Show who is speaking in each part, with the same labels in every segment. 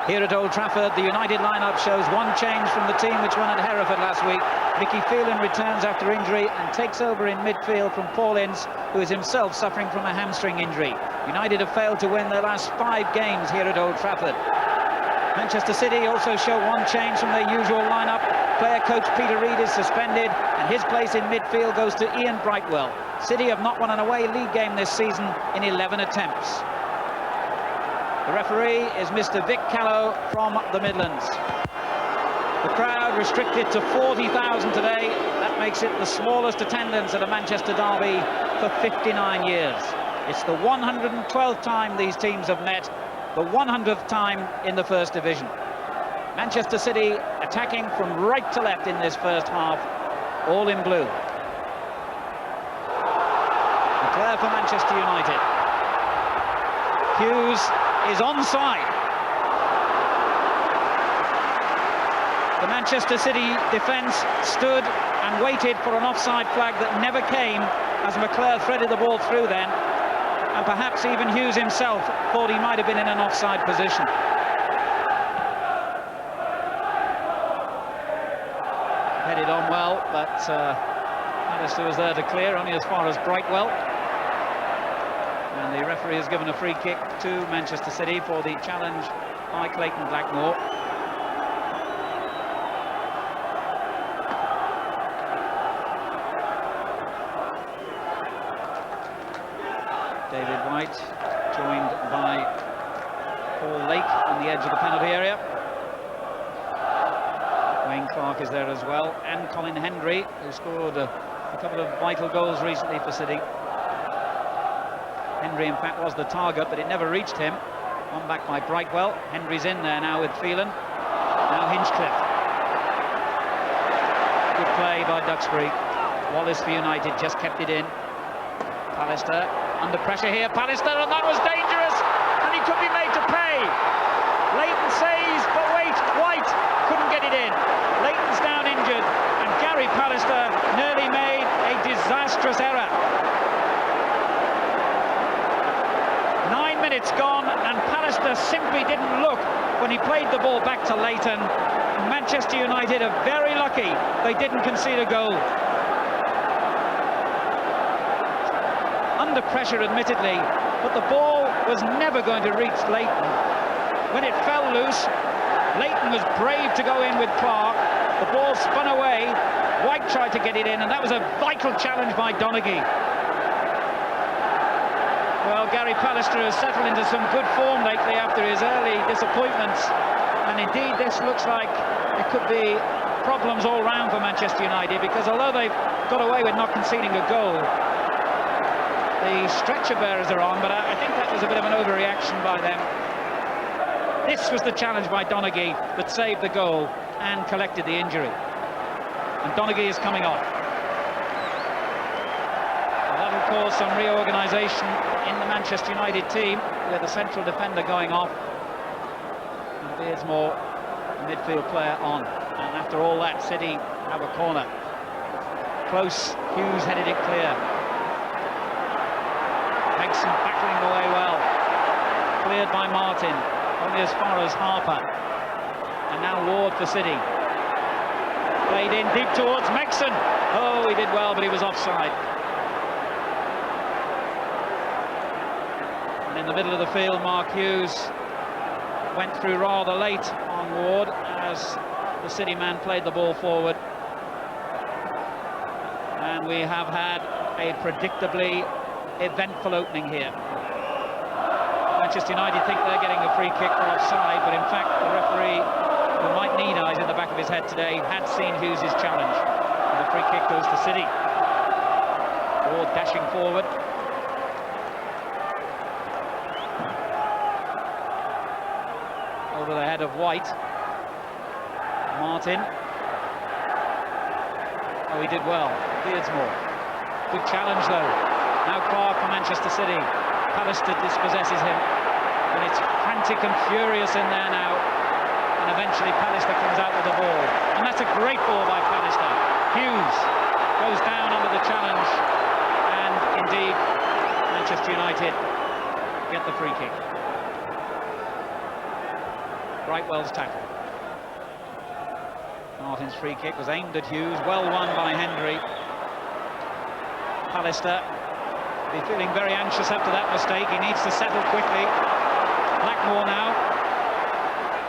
Speaker 1: Here at Old Trafford, the United lineup shows one change from the team which won at Hereford last week. Mickey Phelan returns after injury and takes over in midfield from Paul Ince, who is himself suffering from a hamstring injury. United have failed to win their last 5 games here at Old Trafford. Manchester City also show one change from their usual lineup. Player coach Peter Reid is suspended, and his place in midfield goes to Ian Brightwell. City have not won an away league game this season in 11 attempts. The referee is Mr. Vic Callow from the Midlands. The crowd restricted to 40,000 today. That makes it the smallest attendance at a Manchester derby for 59 years. It's the 112th time these teams have met, the 100th time in the First Division. Manchester City attacking from right to left in this first half, all in blue. Leclerc for Manchester United. Hughes is onside. The Manchester City defence stood and waited for an offside flag that never came as McClure threaded the ball through then, and perhaps even Hughes himself thought he might have been in an offside position. Headed on well, but Alistair was there to clear, only as far as Brightwell. And the referee has given a free kick to Manchester City for the challenge by Clayton Blackmore. David White joined by Paul Lake on the edge of the penalty area. Wayne Clark is there as well, and Colin Hendry, who scored a couple of vital goals recently for City. Hendry, in fact, was the target, but it never reached him. One back by Brightwell. Hendry's in there now with Phelan. Now Hinchcliffe. Good play by Duxbury. Wallace for United just kept it in. Pallister under pressure here. Pallister, and that was dangerous, and he could be made to pay. Leighton saves, but wait, White couldn't get it in. Leighton's down injured, and Gary Pallister nearly made a disastrous error. 9 minutes gone, and Pallister simply didn't look when he played the ball back to Leighton. Manchester United are very lucky they didn't concede a goal. Under pressure, admittedly, but the ball was never going to reach Leighton. When it fell loose, Leighton was brave to go in with Clark. The ball spun away. White tried to get it in, and that was a vital challenge by Donaghy. Well, Gary Pallister has settled into some good form lately after his early disappointments, and indeed this looks like it could be problems all round for Manchester United, because although they've got away with not conceding a goal, the stretcher bearers are on, but I think that was a bit of an overreaction by them. This was the challenge by Donaghy that saved the goal and collected the injury. And Donaghy is coming off. That'll cause some reorganisation in the Manchester United team, with the central defender going off and Beardsmore, the midfield player, on. And after all that, City have a corner. Close, Hughes headed it clear. Megson battling away well. Cleared by Martin, only as far as Harper. And now Ward for City. Played in deep towards Megson. Oh, he did well, but he was offside. And in the middle of the field, Mark Hughes went through rather late on Ward as the City man played the ball forward. And we have had a predictably eventful opening here. Manchester United think they're getting a free kick for offside, but in fact the referee, who might need eyes in the back of his head today, had seen Hughes' challenge, and the free kick goes to City. Ward dashing forward. Over the head of White. Martin. Oh, he did well. Beardsmore. Good challenge though. Now Clark for Manchester City. Pallister dispossesses him, and it's frantic and furious in there now, and eventually Pallister comes out with the ball, and that's a great ball by Pallister. Hughes goes down under the challenge, and indeed Manchester United get the free kick. Brightwell's tackle. Martin's free kick was aimed at Hughes, well won by Hendry. Pallister be feeling very anxious after that mistake. He needs to settle quickly. Blackmore now.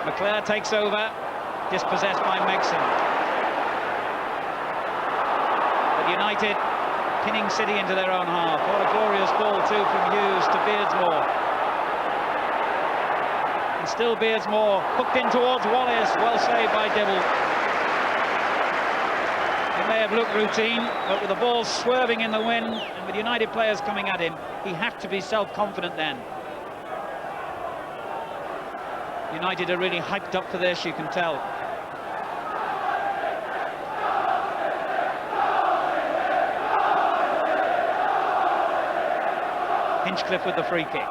Speaker 1: McClare takes over, dispossessed by Megson. But United pinning City into their own half. What a glorious ball too from Hughes to Beardsmore. And still Beardsmore hooked in towards Wallace, well saved by Dibble. It may have looked routine, but with the ball swerving in the wind and with United players coming at him, he had to be self-confident then. United are really hyped up for this, you can tell. Hinchcliffe with the free kick.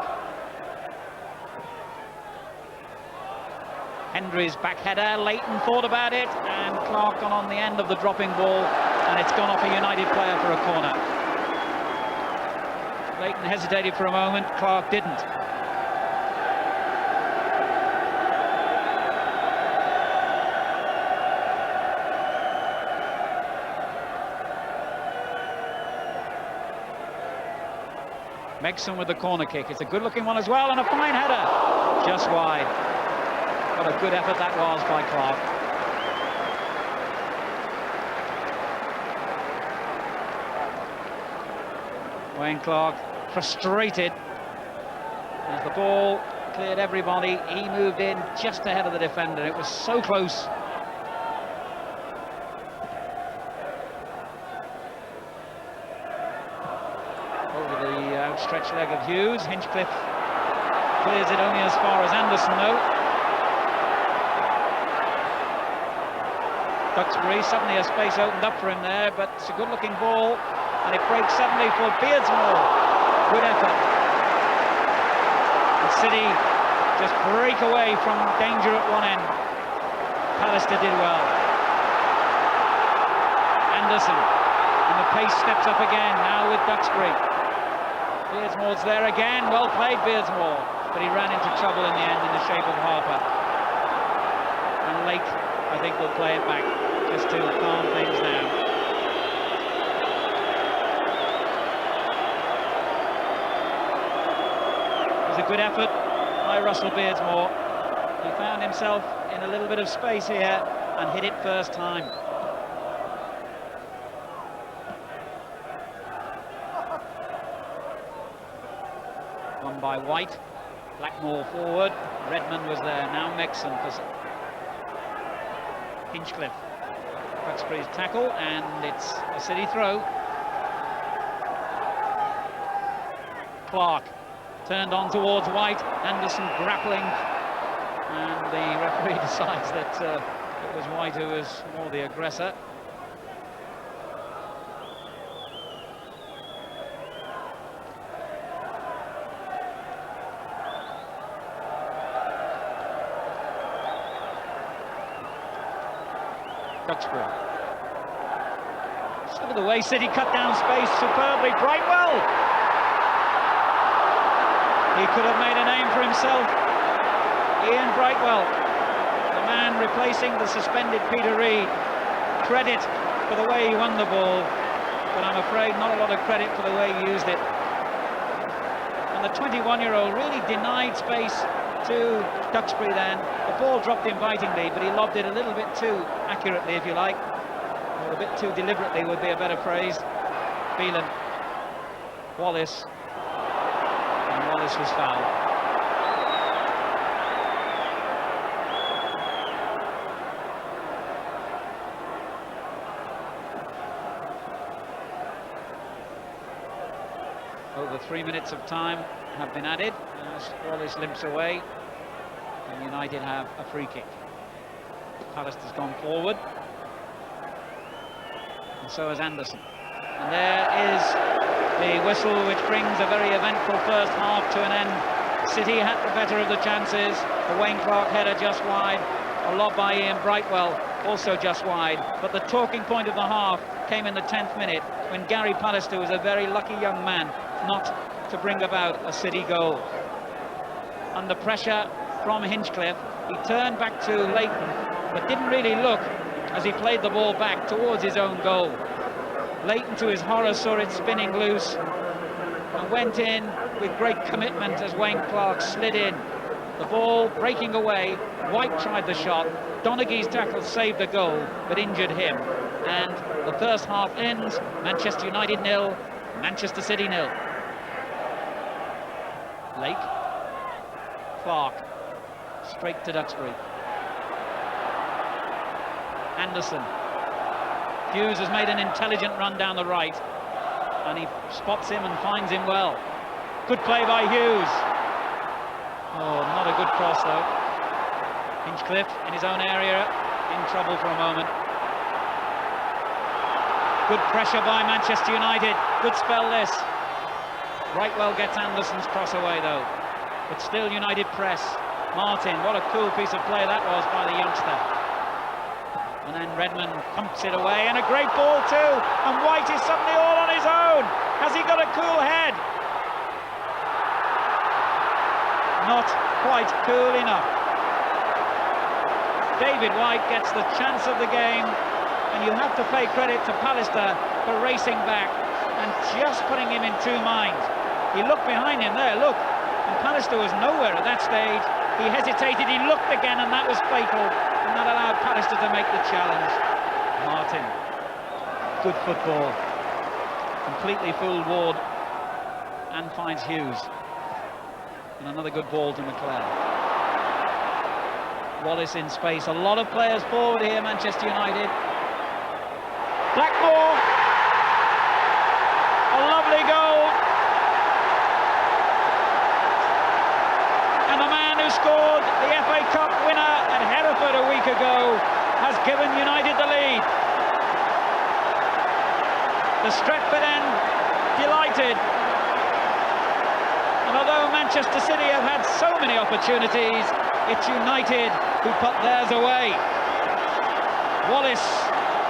Speaker 1: Hendry's back header, Leighton thought about it, and Clark gone on the end of the dropping ball, and it's gone off a United player for a corner. Leighton hesitated for a moment, Clark didn't. Megson with the corner kick. It's a good-looking one as well, and a fine header. Just wide. What a good effort that was by Clark. Wayne Clark frustrated as the ball cleared everybody. He moved in just ahead of the defender. It was so close. Stretch leg of Hughes. Hinchcliffe clears it only as far as Anderson though. Duxbury, suddenly a space opened up for him there, but it's a good looking ball and it breaks suddenly for Beardsmore. Good effort. And City just break away from danger at one end. Pallister did well. Anderson, and the pace steps up again now with Duxbury. Beardsmore's there again, well played Beardsmore, but he ran into trouble in the end in the shape of Harper. And Lake, I think, will play it back, just to calm things down. It was a good effort by Russell Beardsmore. He found himself in a little bit of space here and hit it first time. By White, Blackmore forward, Redmond was there, now Megson for Hinchcliffe. Duxbury's tackle, and it's a City throw. Clark turned on towards White, Anderson grappling, and the referee decides that it was White who was more the aggressor. Duxbury. Just look at the way City cut down space superbly. Brightwell! He could have made a name for himself. Ian Brightwell, the man replacing the suspended Peter Reid. Credit for the way he won the ball, but I'm afraid not a lot of credit for the way he used it. And the 21-year-old really denied space to Duxbury then. The ball dropped invitingly, but he lobbed it a little bit too accurately, if you like, or a bit too deliberately would be a better phrase. Phelan, Wallace, and Wallace was fouled. Over 3 minutes of time have been added as Wallace limps away, and United have a free kick. Pallister's gone forward, and so has Anderson. And there is the whistle which brings a very eventful first half to an end. City had the better of the chances. The Wayne Clark header just wide, a lob by Ian Brightwell also just wide. But the talking point of the half came in the 10th minute when Gary Pallister was a very lucky young man not to bring about a City goal. Under pressure from Hinchcliffe, He turned back to Leighton, but didn't really look as he played the ball back towards his own goal. Leighton, to his horror, saw it spinning loose and went in with great commitment as Wayne Clark slid in. The ball breaking away. White tried the shot. Donaghy's tackle saved the goal, but injured him. And the first half ends. Manchester United 0, Manchester City 0. Lake. Clark. Straight to Duxbury. Anderson. Hughes has made an intelligent run down the right, and he spots him and finds him well. Good play by Hughes. Oh, not a good cross though. Hinchcliffe in his own area, in trouble for a moment. Good pressure by Manchester United. Good spell this. Brightwell gets Anderson's cross away though, but still United press. Martin, what a cool piece of play that was by the youngster. And then Redmond pumps it away, and a great ball too. And White is suddenly all on his own. Has he got a cool head? Not quite cool enough. David White gets the chance of the game, and you have to pay credit to Pallister for racing back and just putting him in two minds. He looked behind him there, look, and Pallister was nowhere at that stage. He hesitated, he looked again, and that was fatal, and that allowed Pallister to make the challenge. Martin, good football, completely fooled Ward, and finds Hughes. And another good ball to McLeod. Wallace in space, a lot of players forward here, Manchester United. Blackmore, a lovely goal. And the man who scored the FA Cup winner at Hereford a week ago has given United the lead. The Stretford end delighted. And although Manchester City have had so many opportunities, it's United who put theirs away. Wallace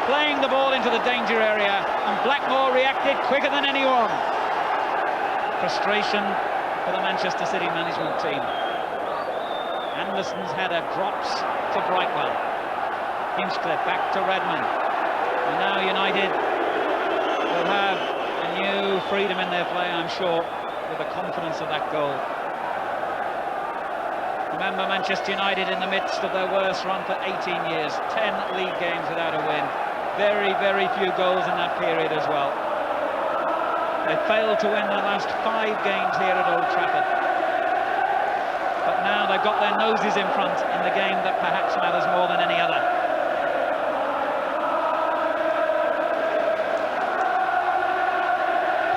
Speaker 1: playing the ball into the danger area, and Blackmore reacted quicker than anyone. Frustration for the Manchester City management team. Anderson's header drops to Brightwell. Hinchcliffe back to Redmond. And now United will have a new freedom in their play, I'm sure, with the confidence of that goal. Remember, Manchester United in the midst of their worst run for 18 years, 10 league games without a win. Very, very few goals in that period as well. They failed to win their last 5 games here at Old Trafford. But now they've got their noses in front in the game that perhaps matters more than any other.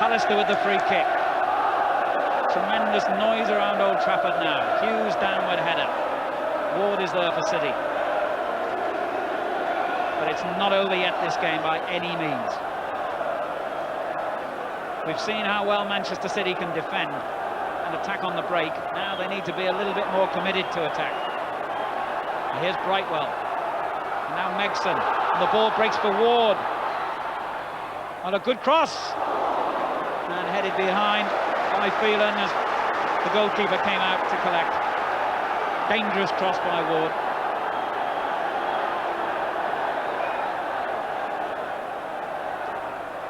Speaker 1: Pallister with the free kick. Tremendous noise around Old Trafford now. Hughes downward header. Ward is there for City. But it's not over yet, this game, by any means. We've seen how well Manchester City can defend and attack on the break. Now they need to be a little bit more committed to attack. And here's Brightwell. And now Megson. And the ball breaks for Ward. On a good cross. And headed behind by Phelan as the goalkeeper came out to collect. Dangerous cross by Ward.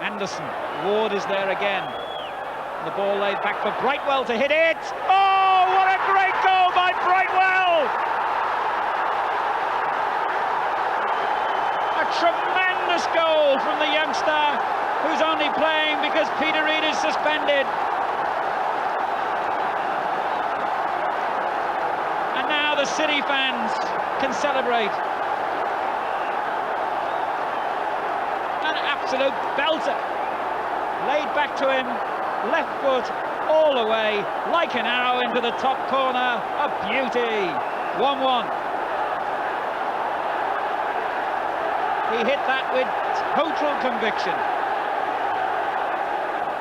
Speaker 1: Anderson. Ward is there again. The ball laid back for Brightwell to hit it. Oh, what a great goal by Brightwell! A tremendous goal from the youngster, who's only playing because Peter Reid is suspended. And now the City fans can celebrate. An absolute belter. Laid back to him, left foot all the way, like an arrow into the top corner. A beauty. 1-1. He hit that with total conviction.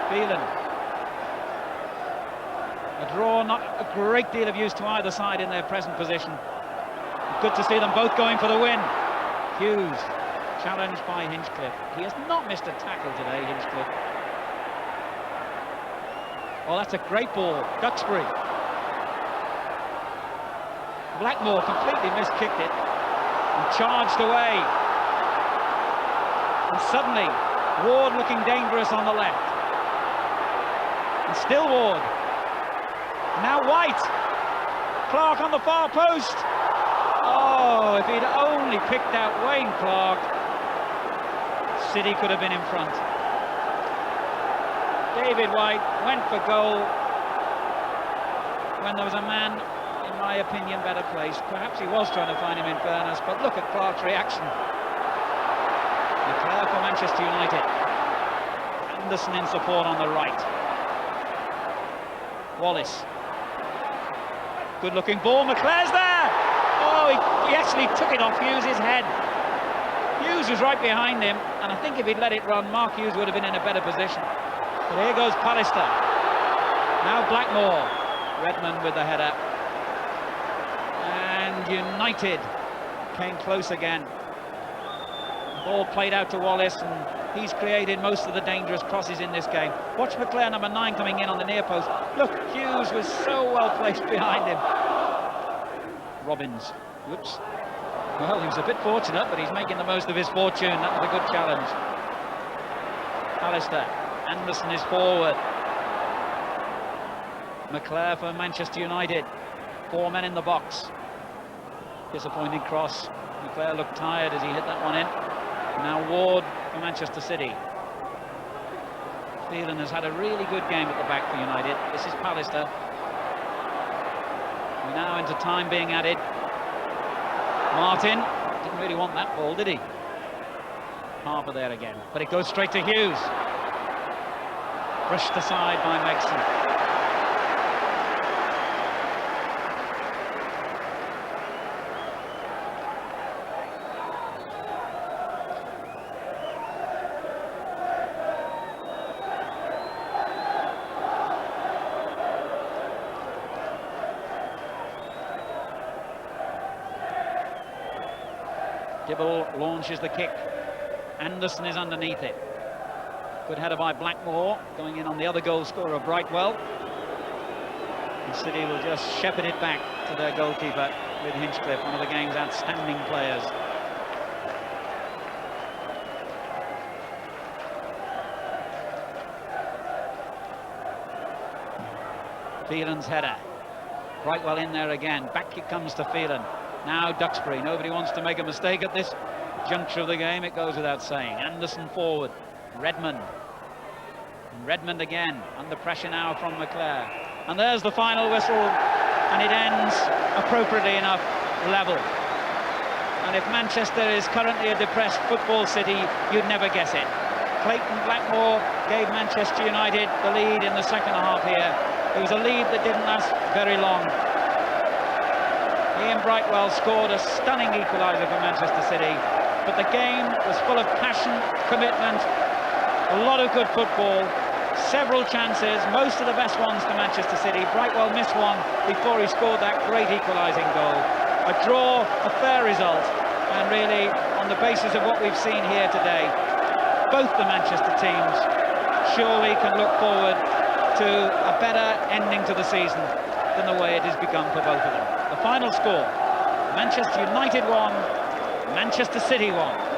Speaker 1: Phelan. A draw, not a great deal of use to either side in their present position. Good to see them both going for the win. Hughes, challenged by Hinchcliffe. He has not missed a tackle today, Hinchcliffe. Oh, that's a great ball. Duxbury. Blackmore completely miskicked it and charged away. And suddenly, Ward looking dangerous on the left. And still Ward. Now White. Clark on the far post. Oh, if he'd only picked out Wayne Clark, City could have been in front. David White went for goal when there was a man, in my opinion, better placed. Perhaps he was trying to find him, in fairness, but look at Clark's reaction. Leclerc for Manchester United. Anderson in support on the right. Wallace. Good looking ball, McClare's there! Oh, he actually took it off Hughes' head. Hughes was right behind him, and I think if he'd let it run, Mark Hughes would have been in a better position. But here goes Pallister. Now Blackmore. Redmond with the header. And United came close again. The ball played out to Wallace, and he's created most of the dangerous crosses in this game. Watch McClare, number 9, coming in on the near post. Look, Hughes was so well placed behind him. Robbins. Whoops. Well, he was a bit fortunate, but he's making the most of his fortune. That was a good challenge. Pallister. Anderson is forward. McClare for Manchester United. 4 men in the box. Disappointing cross. McClare looked tired as he hit that one in. Now Ward for Manchester City. Phelan has had a really good game at the back for United. This is Pallister. We're now into time being added. Martin didn't really want that ball, did he? Harper there again, but it goes straight to Hughes. Brushed aside by Megson. Dibble launches the kick. Anderson is underneath it. Good header by Blackmore, going in on the other goal scorer, Brightwell. And City will just shepherd it back to their goalkeeper with Hinchcliffe, one of the game's outstanding players. Phelan's header. Brightwell in there again. Back it comes to Phelan. Now Duxbury. Nobody wants to make a mistake at this juncture of the game, it goes without saying. Anderson forward. Redmond. And Redmond again, under pressure now from McClare. And there's the final whistle, and it ends, appropriately enough, level. And if Manchester is currently a depressed football city, you'd never guess it. Clayton Blackmore gave Manchester United the lead in the second half here. It was a lead that didn't last very long. Ian Brightwell scored a stunning equaliser for Manchester City, but the game was full of passion, commitment, a lot of good football, several chances, most of the best ones to Manchester City. Brightwell missed one before he scored that great equalising goal. A draw, a fair result, and really, on the basis of what we've seen here today, both the Manchester teams surely can look forward to a better ending to the season than the way it has begun for both of them. The final score, Manchester United 1, Manchester City 1.